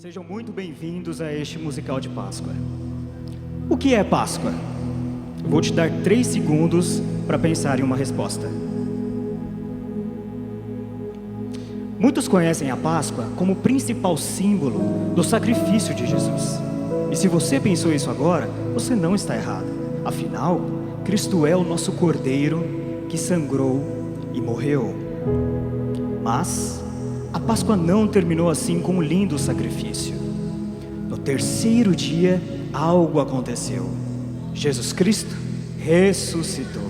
Sejam muito bem-vindos a este musical de Páscoa. O que é Páscoa? Eu vou te dar 3 segundos para pensar em uma resposta. Muitos conhecem a Páscoa como o principal símbolo do sacrifício de Jesus. E se você pensou isso agora, você não está errado. Afinal, Cristo é o nosso Cordeiro que sangrou e morreu. Mas a Páscoa não terminou assim com um lindo sacrifício. No 3º dia, algo aconteceu. Jesus Cristo ressuscitou.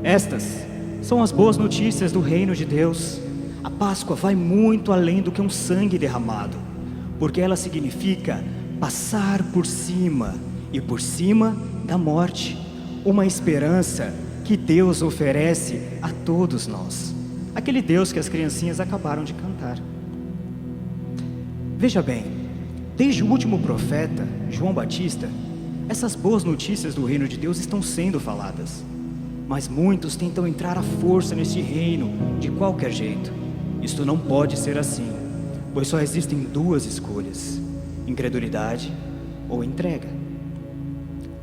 Estas são as boas notícias do reino de Deus. A Páscoa vai muito além do que um sangue derramado, porque ela significa passar por cima e por cima da morte, uma esperança que Deus oferece a todos nós. Aquele Deus que as criancinhas acabaram de cantar. Veja bem, desde o último profeta, João Batista, essas boas notícias do reino de Deus estão sendo faladas. Mas muitos tentam entrar à força neste reino de qualquer jeito. Isto não pode ser assim, pois só existem 2 escolhas: incredulidade ou entrega.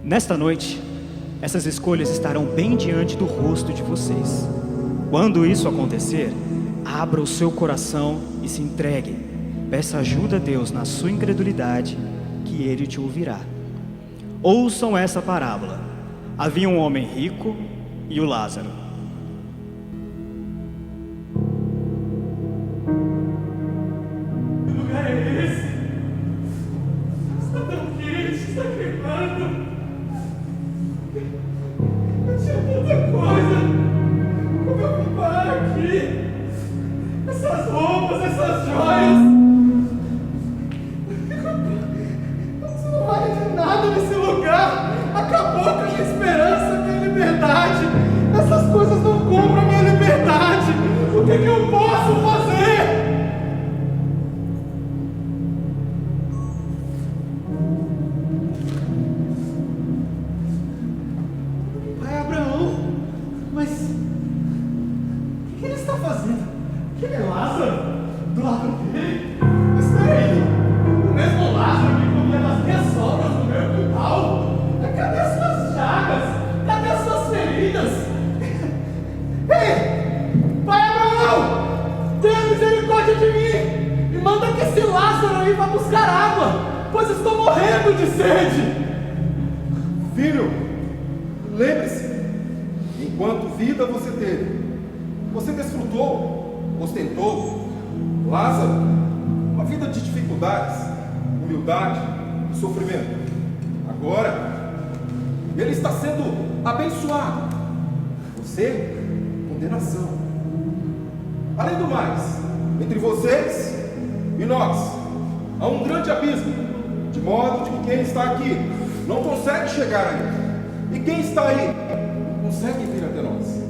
Nesta noite, essas escolhas estarão bem diante do rosto de vocês. Quando isso acontecer, abra o seu coração e se entregue. Peça ajuda a Deus na sua incredulidade, que Ele te ouvirá. Ouçam essa parábola. Havia um homem rico e o Lázaro. Que lugar é esse? Está tão quente, está queimando. Eu tinha tanta coisa. Como eu vim parar aqui? Essas roupas, essas joias. Isso não vale de nada nesse lugar. Acabou com a minha esperança, a minha liberdade. Essas coisas não compram a minha liberdade. O que eu posso fazer? Pai Abraão, mas o que ele está fazendo? Aquele é Lázaro? Do lado dele? Espera aí, o mesmo Lázaro que comia das minhas sobras no meu quintal? Cadê as suas chagas? Cadê as suas feridas? Ei, Pai Abraão, tenha misericórdia de mim e manda que esse Lázaro aí vá buscar água, pois estou morrendo de sede. Filho, lembre-se, enquanto vida você teve, você desfrutou, ostentou, Lázaro, uma vida de dificuldades, humildade e sofrimento. Agora, ele está sendo abençoado, você, condenação. Além do mais, entre vocês e nós, há um grande abismo, de modo de que quem está aqui não consegue chegar aí. E quem está aí não consegue vir até nós.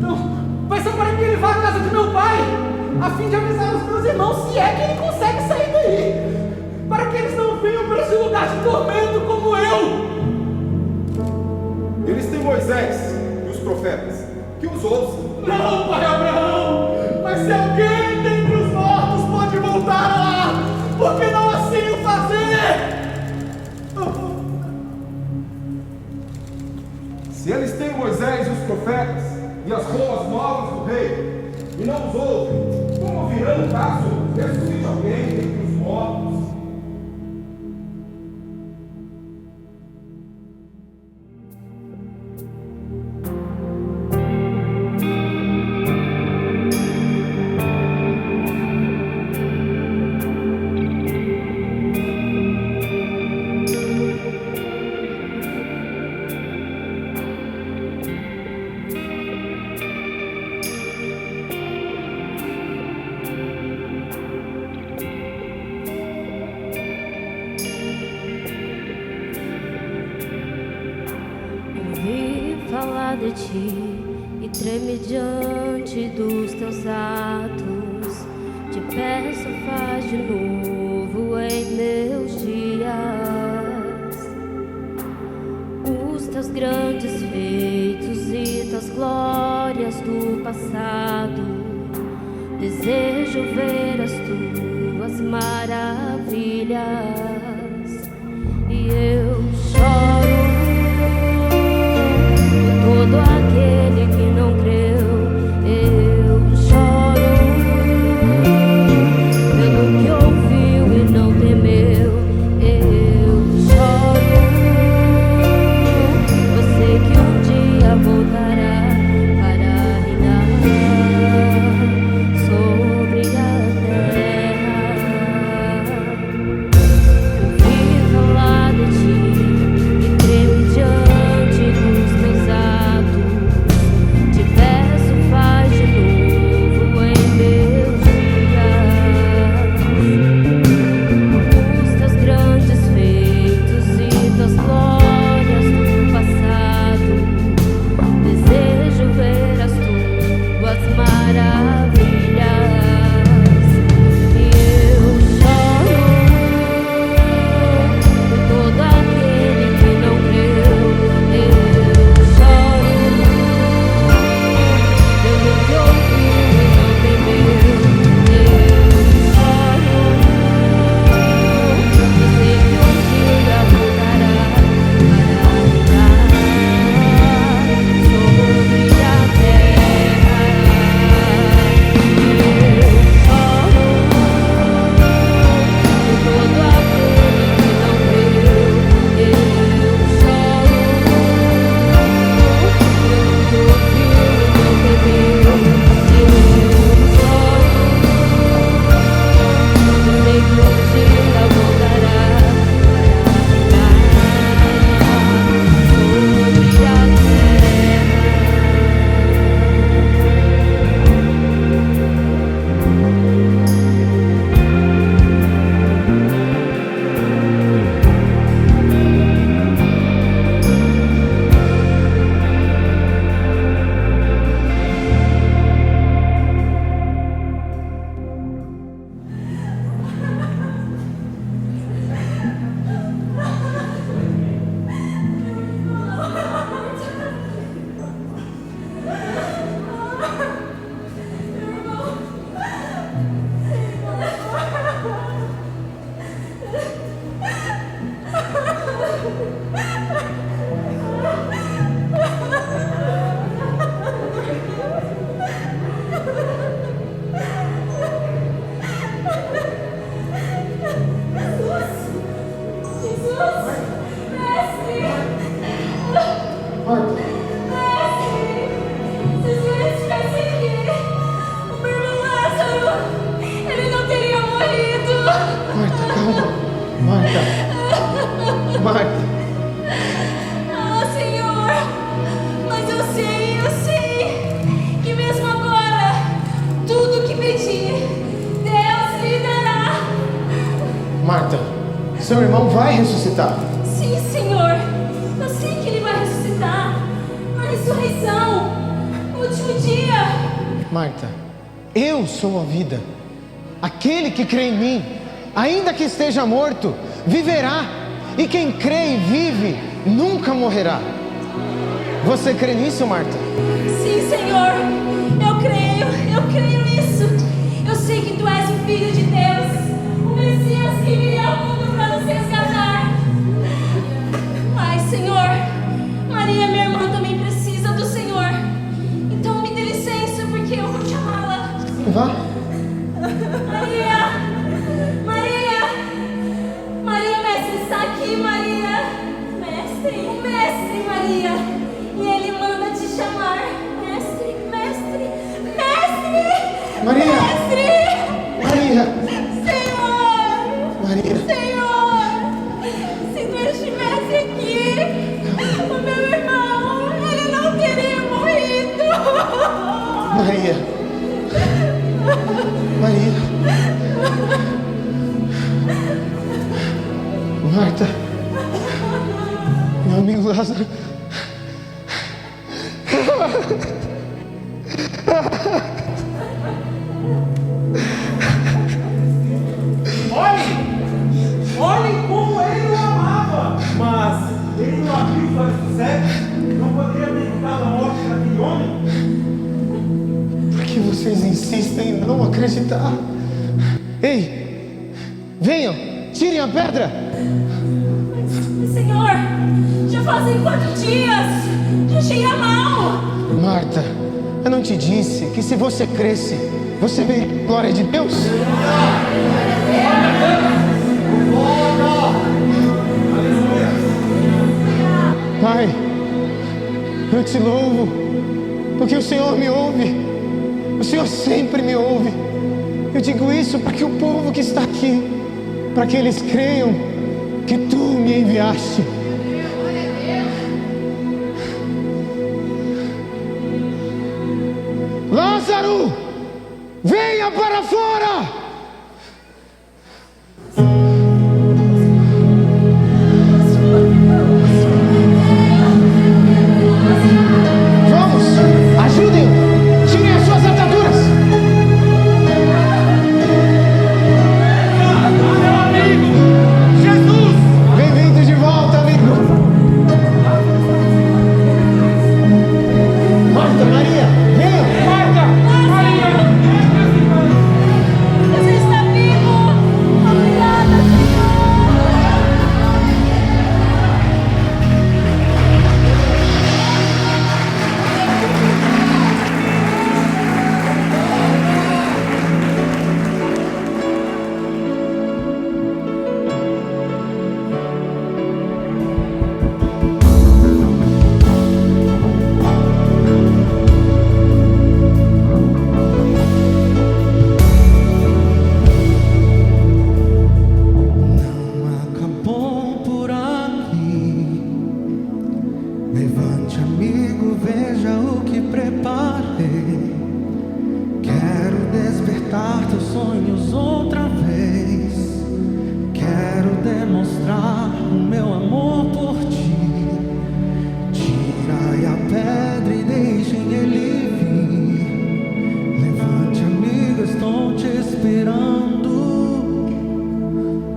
Não, vai ser para que ele vá à casa de meu pai, a fim de avisar os meus irmãos, se é que ele consegue sair daí, para que eles não venham para esse lugar de tormento como eu. Eles têm Moisés e os profetas, que os ouçam. Não, pai Abraão, mas se alguém dentre os mortos pode voltar lá, por que não assim o fazer? Se eles têm Moisés e os profetas e as boas novas do rei, e não os ouvem, como virão caso ressuscite alguém dentre os mortos? Falar de ti e treme diante dos teus atos. Te peço, faz de novo em meus dias os teus grandes feitos e tuas glórias do passado. Desejo ver as tuas maravilhas e eu choro por todo aquele que não creu. Eu choro pelo que ouviu e não temeu. Eu choro, eu sei que um dia voltará para reinar sobre a terra. Eu vivo ao lado de ti e tremo diante dos teus atos. Te peço, faz de novo em meus dias os teus grandes feitos e tuas glórias do passado. Desejo ver as tuas maravilhas e eu choro por todo aquele que não creu. Eu choro pelo que ouviu e não temeu. Eu choro, eu sei que um dia voltará para reinar sobre a terra. Eu choro por todo aquele que não creu. Eu choro pelo que ouviu e não temeu. Eu choro, eu sei que um dia voltará para reinar sobre a terra. Marta, calma. Marta. Marta. Ah, Senhor, mas eu sei que mesmo agora, tudo que pedir, Deus lhe dará. Marta, seu irmão vai ressuscitar. Sim, Senhor, eu sei que ele vai ressuscitar na ressurreição, no último dia. Marta, eu sou a vida. Aquele que crê em mim, ainda que esteja morto, viverá. E quem crê e vive, nunca morrerá. Você crê nisso, Marta? Sim, Senhor, eu creio nisso. Eu sei que Tu és o Filho de Deus, o Messias que viria ao mundo para nos resgatar. Mas, Senhor, Maria, minha irmã, também precisa do Senhor. Então me dê licença, porque eu vou chamá-la. Vá. Maria! Maria! Maria, o mestre está aqui, Maria! Mestre! O mestre, Maria! E ele manda te chamar. Mestre! Mestre! Mestre! Maria! Mestre! Maria! Senhor! Maria! Senhor! Se não estivesse aqui, o meu irmão, ele não teria morrido! Maria! Maria! Marta! Meu amigo Lázaro! Olhem como ele o amava! Mas ele não abriu os olhos do cego, não poderia ter evitado a morte daquele homem. Por que vocês insistem em não acreditar. Ei, venham, tirem a pedra. Mas, Senhor, já fazem 4 dias. Já cheira mal. Marta, eu não te disse que se você cresce, você vê a glória de Deus? Pai, eu te louvo, porque o Senhor me ouve. O Senhor sempre me ouve. Eu digo isso para que o povo que está aqui, para que eles creiam que Tu me enviaste. Lázaro, venha para fora! Vamos, ajudem-o! Tirem as suas ataduras! Meu amigo! Jesus! Bem-vindo de volta, amigo! Marta, Maria, venham! Marta! Maria! Você está vivo. Obrigada, Senhor. Acabou por aqui. Levante, amigo, veja o que preparei. Quero despertar teus sonhos outra vez. Quero demonstrar o meu amor por ti. Tirai a pedra e deixem ele vir. Levante, amigo, estou te esperando.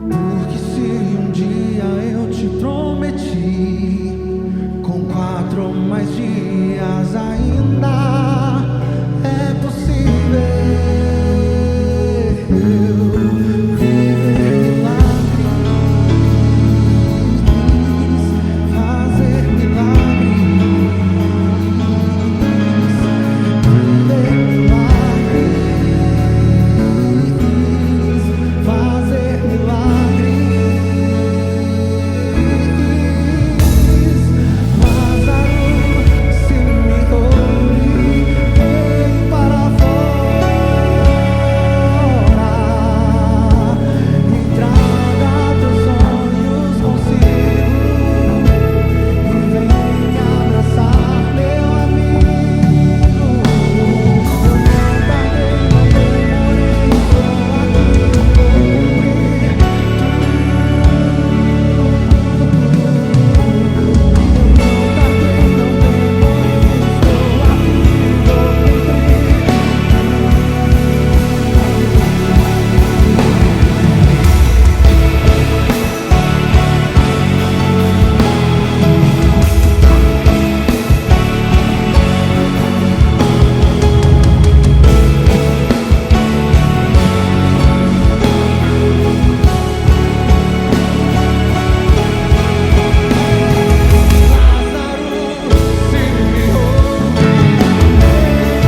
Porque se um dia eu te prometi, com 4 ou mais dias ainda é possível viver milagres, fazer milagres, viver milagres, fazer milagres. Lázaro, se me ouve, vem para fora e traga teus sonhos consigo e venha abraçar meu amigo. Eu não tardei, não demorei, estou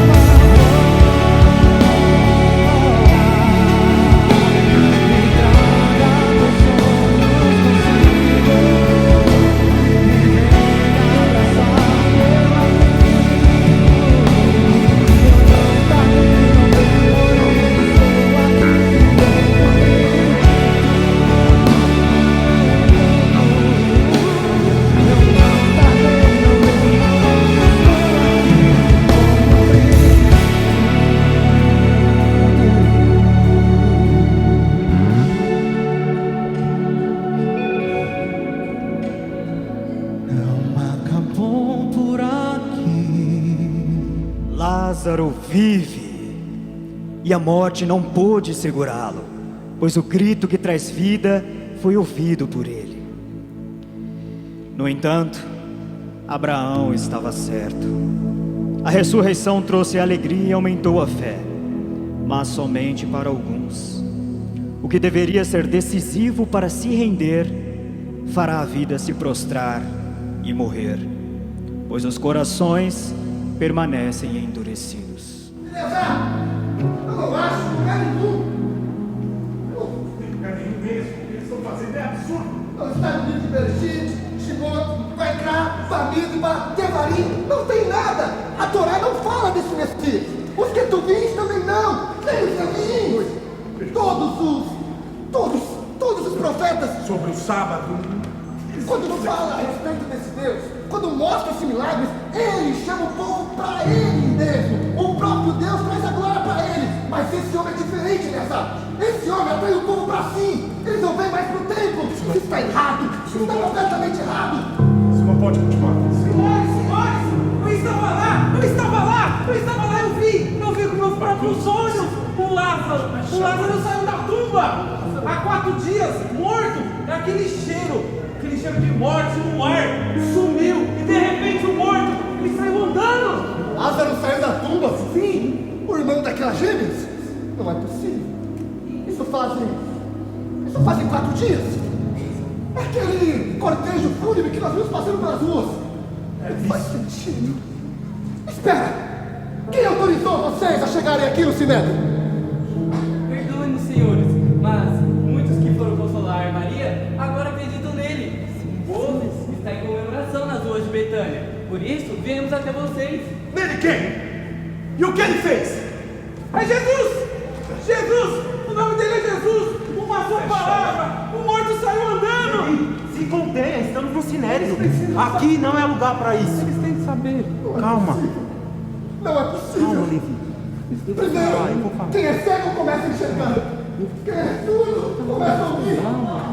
aqui não acabou por aqui. Lázaro vive, e a morte não pôde segurá-lo, pois o grito que traz vida foi ouvido por ele. No entanto, Abraão estava certo. A ressurreição trouxe alegria e aumentou a fé, mas somente para alguns. O que deveria ser decisivo para se render, fará a vida se prostrar e morrer, pois os corações permanecem endurecidos. Eleazar, eu não acho lugar nenhum. Lugar nenhum mesmo. O que eles estão fazendo é absurdo. Não está no livro de Bereshit, Shimon, Vaikra, Bamidbar, Devarim, não tem nada. A Torá não fala desse Messias. Os Ketuvins também não, nem os Neviim. Todos os profetas, Sobre o sábado. quando fala a respeito desse Deus, quando mostra esses milagres, ele chama o povo para ele mesmo. O próprio Deus traz a glória para ele. Mas esse homem é diferente, Eleazar. Esse homem atrai o povo para si. Eles não vêm mais para o templo. Isso está errado. Isso está completamente errado. Você não pode continuar. Senhores, eu estava lá, eu vi com meus próprios olhos o Lázaro saiu da tumba, há 4 dias, morto, aquele cheiro de morte no ar, sumiu, e de repente o morto, ele saiu andando. Lázaro saiu da tumba? Sim. O irmão daquelas gêmeas? Não é possível. Isso fazem 4 dias. Aquele cortejo fúnebre que nós vimos passando pelas ruas. Não faz sentido. Espera! Quem autorizou vocês a chegarem aqui no Sinédrio? Perdoem-nos, senhores, mas muitos que foram consolar Maria agora acreditam nele. O povo está em comemoração nas ruas de Betânia, por isso viemos até vocês. Nele quem? E o que ele fez? É Jesus! Jesus! O nome dele é Jesus! Uma só palavra! O morto saiu andando! Se contenha, estamos no Sinédrio. Aqui não é lugar para isso. Eles têm que saber. Calma. Não é possível. Primeiro, quem é cego começa a enxergar. Quem é surdo começa a ouvir.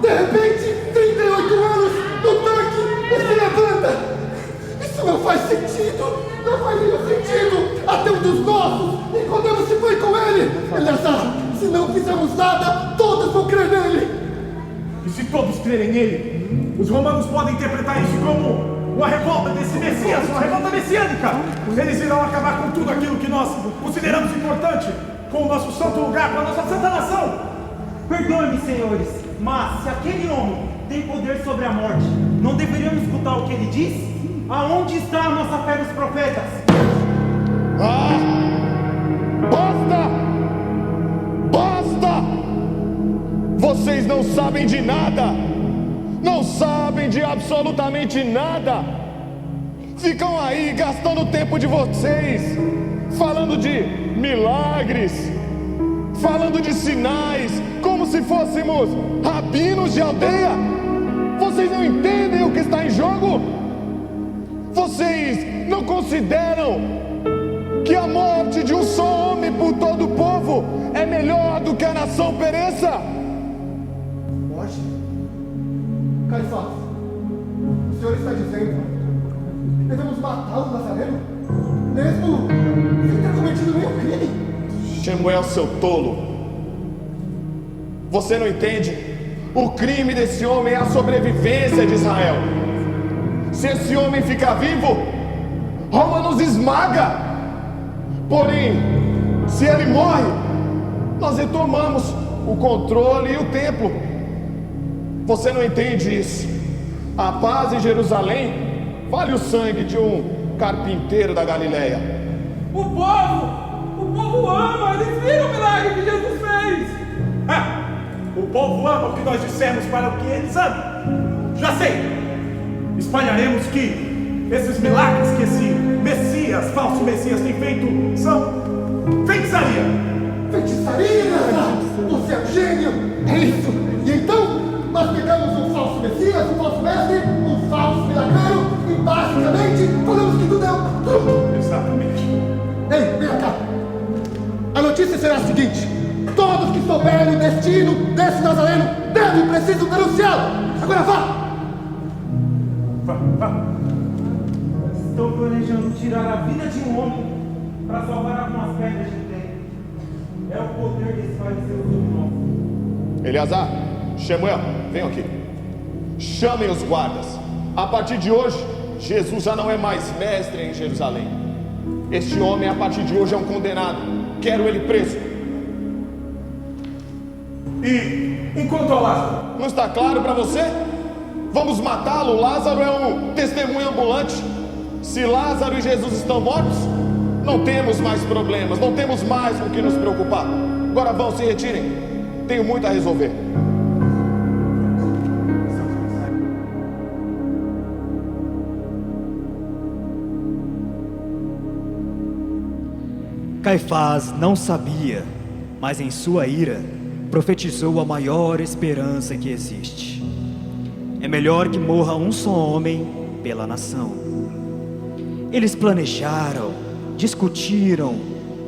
De repente, 38 anos no tanque e se levanta. Isso não faz sentido. Não faz nenhum sentido. Até um dos nossos, Nicodemo se foi com ele. Eleazar, se não fizermos nada, todos vão crer nele. E se todos crerem nele, os romanos podem interpretar isso como uma revolta desse Messias, uma revolta messiânica. Eles irão acabar com tudo aquilo que nós consideramos importante, com o nosso santo lugar, com a nossa santa nação. Perdoe-me, senhores, mas se aquele homem tem poder sobre a morte, não deveríamos escutar o que ele diz? Aonde está a nossa fé nos profetas? Basta! Vocês não sabem de nada! Não sabem de absolutamente nada! Ficam aí gastando o tempo de vocês, falando de milagres, falando de sinais, como se fôssemos rabinos de aldeia. Vocês não entendem o que está em jogo? Vocês não consideram que a morte de um só homem por todo o povo é melhor do que a nação pereça? Morte? Caifás, o senhor está dizendo que devemos matar o Nazareno, mesmo sem ter cometido nenhum crime? Shemuel, seu tolo, você não entende? O crime desse homem é a sobrevivência de Israel. Se esse homem ficar vivo, Roma nos esmaga. Porém, se ele morre, nós retomamos o controle e o templo. Você não entende isso? A paz em Jerusalém vale o sangue de um carpinteiro da Galileia. O povo ama, eles viram o milagre que Jesus fez. O povo ama o que nós dissemos para o que eles amam. Já sei. Espalharemos que esses milagres que esse Messias, falso Messias, tem feito são feitiçaria. Feitiçaria, você é um gênio, é isso. E então, nós pegamos um falso Messias, um falso mestre, um falso milagreiro e basicamente falamos que tudo é um truque. Exatamente. Ei, vem cá. A notícia será a seguinte: todos que souberem o destino desse Nazareno devem e precisam denunciá-lo. Agora vá! Vá. Estão planejando tirar a vida de um homem para salvar algumas pedras de terra. É o poder desse fariseu sobre nós. Eleazar, Shemuel, venham aqui. Chamem os guardas. A partir de hoje, Jesus já não é mais mestre em Jerusalém. Este homem a partir de hoje é um condenado. Quero ele preso. E enquanto ao Lázaro? Não está claro para você? Vamos matá-lo? Lázaro é um testemunho ambulante. Se Lázaro e Jesus estão mortos, não temos mais problemas, não temos mais com o que nos preocupar. Agora vão, se retirem. Tenho muito a resolver. Caifás não sabia, mas em sua ira profetizou a maior esperança que existe. É melhor que morra um só homem pela nação. Eles planejaram, discutiram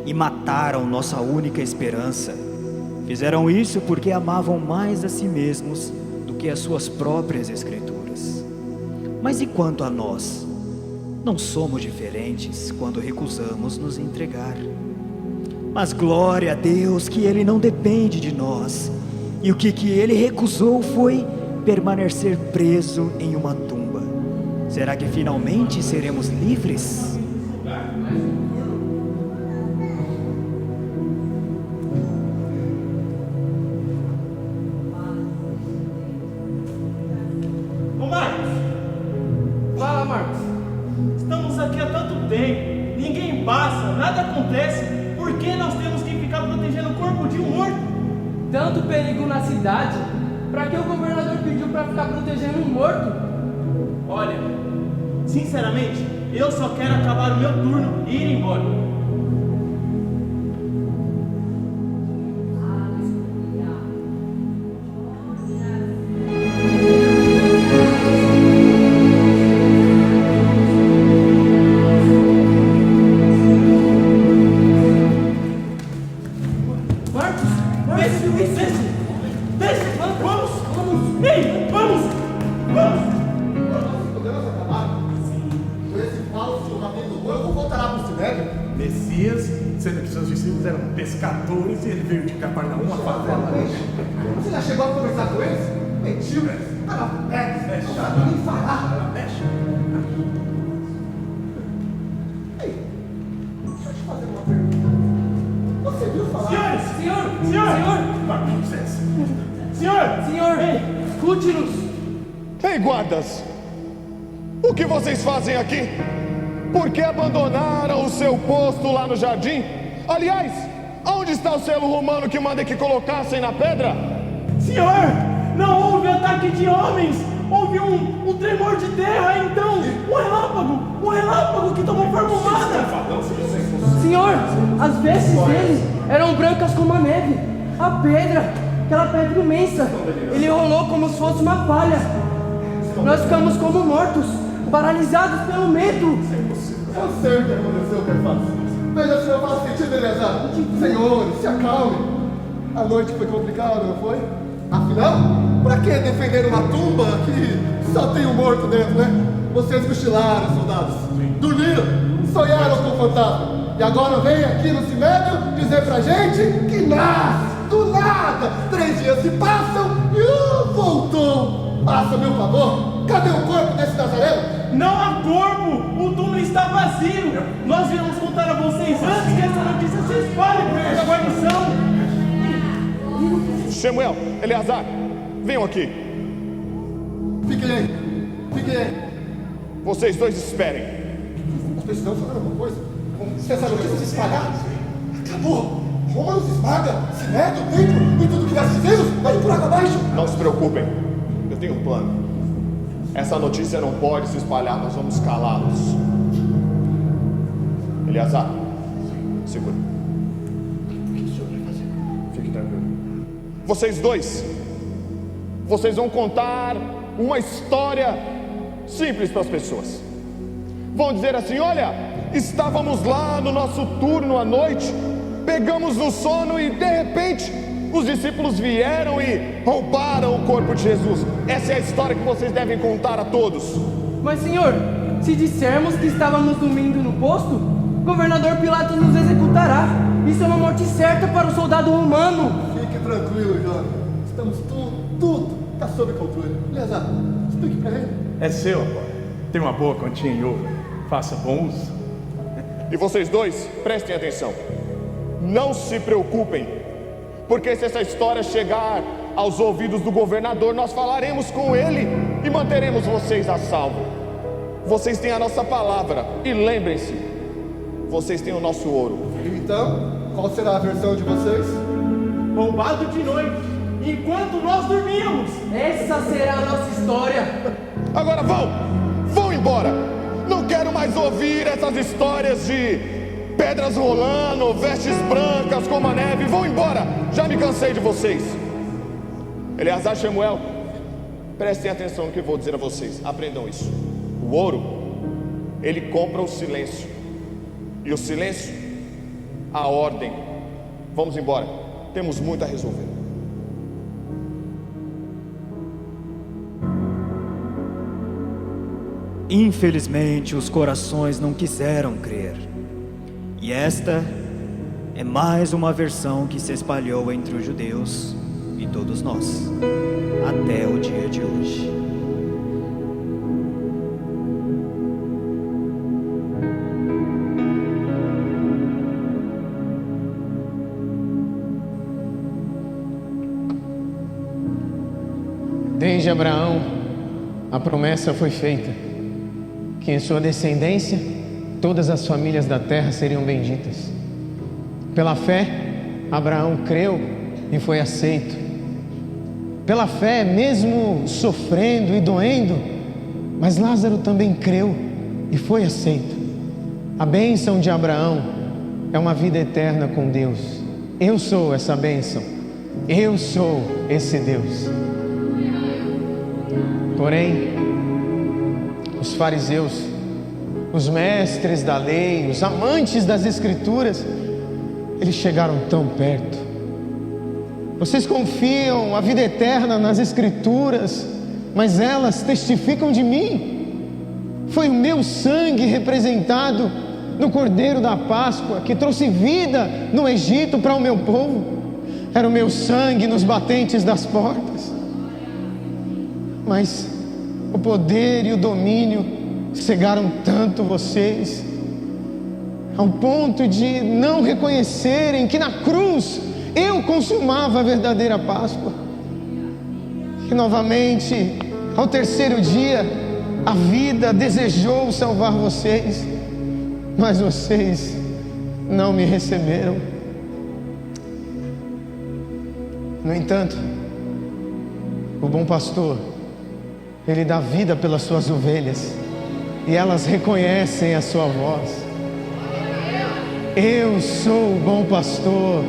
e mataram nossa única esperança. Fizeram isso porque amavam mais a si mesmos do que as suas próprias escrituras. Mas e quanto a nós? Não somos diferentes quando recusamos nos entregar. Mas glória a Deus que Ele não depende de nós. E o que Ele recusou foi permanecer preso em uma tumba. Será que finalmente seremos livres? Ô Marcos! Fala, Marcos. Estamos aqui há tanto tempo, ninguém passa, nada acontece. Por que nós temos que ficar protegendo o corpo de um morto? Tanto perigo na cidade. Pra que o governador pediu pra ficar protegendo um morto? Olha, sinceramente, eu só quero acabar o meu turno e ir embora. Messias, sendo que seus discípulos eram pescadores e ele veio de Cafarnaum a favela. Você já chegou a conversar com eles? Mentiu, cara. Não sabe nem falar. Ei, deixa eu te fazer uma pergunta. Você viu falar? Senhor, Escute-nos! Ei, guardas! O que vocês fazem aqui? Por que abandonaram o seu posto lá no jardim? Aliás, onde está o selo romano que manda que colocassem na pedra? Senhor, não houve ataque de homens, houve um tremor de terra, então, um relâmpago que tomou forma humana. Senhor, as vestes dele eram brancas como a neve. A pedra, aquela pedra imensa, ele rolou como se fosse uma palha. Nós ficamos como mortos, paralisados pelo medo. Eu sei o que aconteceu, Caifás. Veja se eu faço sentido, Eleazar. Senhores, se acalme. A noite foi complicada, não foi? Afinal, pra que defender uma tumba que só tem um morto dentro, né? Vocês cochilaram, soldados. Dormiram, sonharam com o fantasma. E agora vem aqui no cemitério dizer pra gente que nasce, do nada. 3 dias se passam e voltou. Faça-me um favor, cadê o corpo desse Nazareno? Não há corpo, o túmulo está vazio. Nós viemos contar a vocês antes que essa notícia se espalhe por toda a guarnição. Samuel, Eleazar, venham aqui. Fiquem aí. Vocês dois esperem. Nós precisamos fazer alguma coisa. Se essa notícia se espalhar, acabou. Roma nos esmaga, se mete dentro e tudo que nós fizemos vai por água abaixo. Não se preocupem, eu tenho um plano. Essa notícia não pode se espalhar, nós vamos calá-los. Eleazar, segura. O que o senhor vai fazer? Fique tranquilo. Vocês dois, vocês vão contar uma história simples para as pessoas. Vão dizer assim: olha, estávamos lá no nosso turno à noite, pegamos no sono e de repente os discípulos vieram e roubaram o corpo de Jesus. Essa é a história que vocês devem contar a todos. Mas, senhor, se dissermos que estávamos dormindo no posto, o governador Pilatos nos executará. Isso é uma morte certa para o soldado romano. Fique tranquilo, jovem. Estamos tudo está sob controle. Eleazar, explique pra ele. É seu agora. Tem uma boa quantia em ouro. Faça bom uso. E vocês dois, prestem atenção. Não se preocupem, porque se essa história chegar aos ouvidos do governador, nós falaremos com ele e manteremos vocês a salvo. Vocês têm a nossa palavra e lembrem-se, vocês têm o nosso ouro. Então, qual será a versão de vocês? Roubado de noite, enquanto nós dormíamos. Essa será a nossa história. Agora vão embora. Não quero mais ouvir essas histórias de pedras rolando, vestes brancas como a neve. Vão embora, já me cansei de vocês. Eleazar, Shemuel, prestem atenção no que eu vou dizer a vocês. Aprendam isso. O ouro, ele compra o silêncio, e o silêncio, a ordem. Vamos embora, temos muito a resolver. Infelizmente, os corações não quiseram crer. E esta é mais uma versão que se espalhou entre os judeus e todos nós, até o dia de hoje. Desde Abraão, a promessa foi feita, que em sua descendência, todas as famílias da terra seriam benditas. Pela fé, Abraão creu e foi aceito. Pela fé, mesmo sofrendo e doendo, mas Lázaro também creu e foi aceito. A bênção de Abraão é uma vida eterna com Deus. Eu sou essa bênção. Eu sou esse Deus. Porém, os fariseus, os mestres da lei, os amantes das escrituras, eles chegaram tão perto. Vocês confiam a vida eterna nas escrituras, mas elas testificam de mim. Foi o meu sangue representado no Cordeiro da Páscoa, que trouxe vida no Egito para o meu povo. Era o meu sangue nos batentes das portas. Mas o poder e o domínio cegaram tanto vocês, ao ponto de não reconhecerem que na cruz eu consumava a verdadeira Páscoa. E novamente, ao terceiro dia, a vida desejou salvar vocês, mas vocês não me receberam. No entanto, o bom pastor, ele dá vida pelas suas ovelhas, e elas reconhecem a sua voz. Eu sou o bom pastor.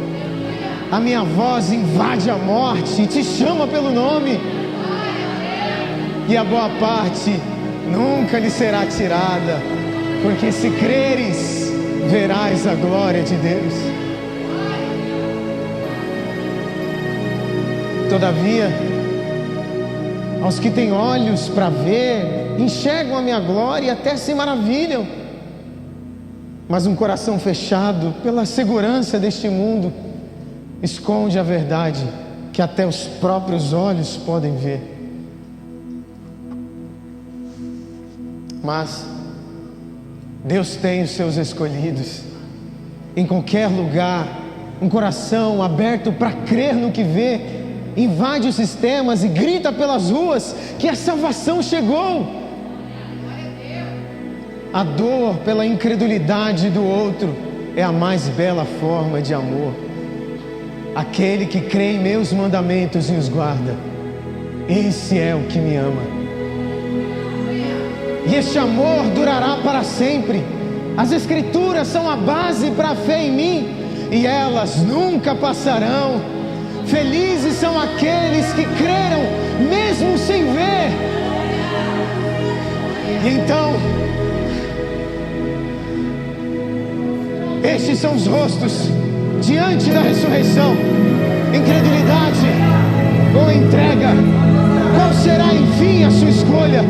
A minha voz invade a morte e te chama pelo nome. E a boa parte nunca lhe será tirada, porque se creres, verás a glória de Deus. Todavia, aos que têm olhos para ver, enxergam a minha glória e até se maravilham. Mas um coração fechado pela segurança deste mundo esconde a verdade que até os próprios olhos podem ver. Mas Deus tem os seus escolhidos. Em qualquer lugar, um coração aberto para crer no que vê, invade os sistemas e grita pelas ruas que a salvação chegou. A dor pela incredulidade do outro é a mais bela forma de amor. Aquele que crê em meus mandamentos e os guarda, esse é o que me ama. E este amor durará para sempre. As escrituras são a base para a fé em mim, e elas nunca passarão. Felizes são aqueles que creram mesmo sem ver. E então, estes são os rostos diante da ressurreição. Incredulidade ou entrega? Qual será enfim a sua escolha?